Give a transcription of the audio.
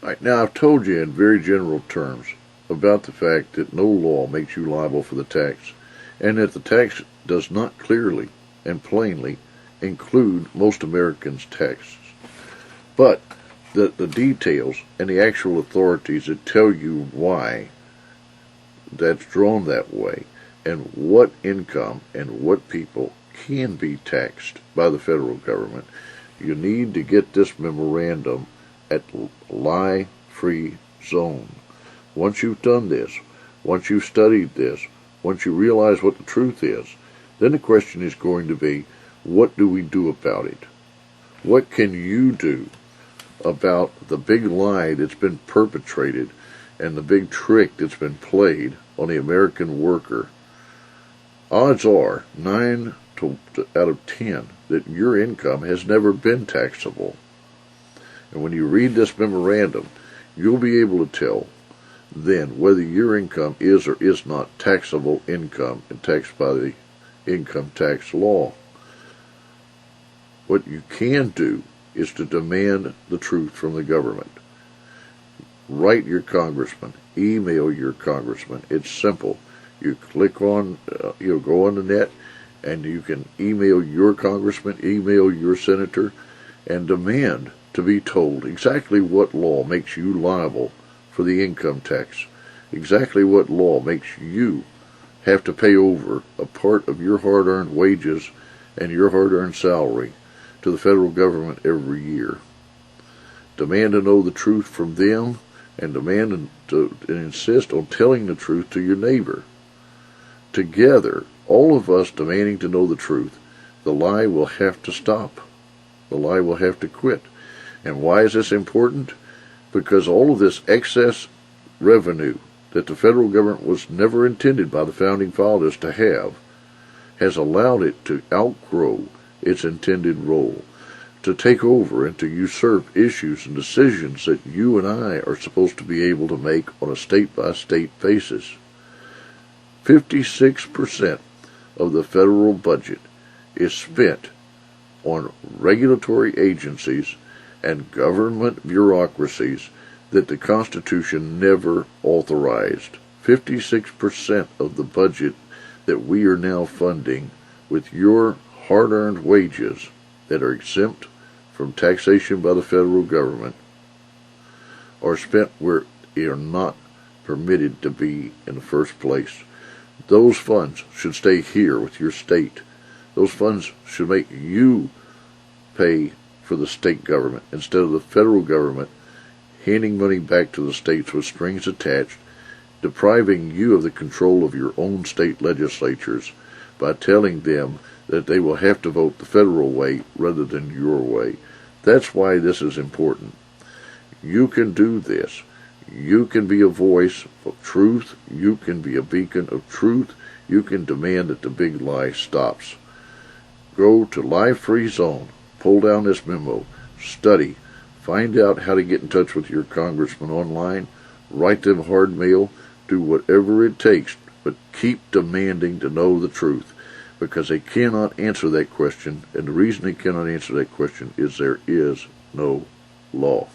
All right, now I've told you in very general terms about the fact that no law makes you liable for the tax, and that the tax does not clearly and plainly include most Americans' taxes. But the details and the actual authorities that tell you why that's drawn that way, and what income and what people can be taxed by the federal government, you need to get this memorandum at Lie-Free Zone. Once you've done this, once you've studied this, once you realize what the truth is, then the question is going to be, what do we do about it? What can you do about the big lie that's been perpetrated and the big trick that's been played on the American worker? Odds are 9 out of 10 that your income has never been taxable. And when you read this memorandum, you'll be able to tell then whether your income is or is not taxable income and taxed by the income tax law. What you can do is to demand the truth from the government. Write your congressman, email your congressman. It's simple. You click on, go on the net, and you can email your congressman, email your senator, and demand to be told exactly what law makes you liable for the income tax, exactly what law makes you have to pay over a part of your hard-earned wages and your hard-earned salary to the federal government every year. Demand to know the truth from them, and demand and insist on telling the truth to your neighbor. Together, all of us demanding to know the truth, the lie will have to stop. The lie will have to quit. And why is this important? Because all of this excess revenue that the federal government was never intended by the founding fathers to have has allowed it to outgrow its intended role, to take over and to usurp issues and decisions that you and I are supposed to be able to make on a state-by-state basis. 56% of the federal budget is spent on regulatory agencies and government bureaucracies that the Constitution never authorized. 56% of the budget that we are now funding with your hard-earned wages that are exempt from taxation by the federal government are spent where they are not permitted to be in the first place. Those funds should stay here with your state. Those funds should make you pay for the state government instead of the federal government handing money back to the states with strings attached, depriving you of the control of your own state legislatures by telling them that they will have to vote the federal way rather than your way. That's why this is important. You can do this. You can be a voice of truth. You can be a beacon of truth. You can demand that the big lie stops. Go to Lie-Free Zone. Pull down this memo. Study. Find out how to get in touch with your congressman online. Write them hard mail. Do whatever it takes, but keep demanding to know the truth, because they cannot answer that question, and the reason they cannot answer that question is there is no law.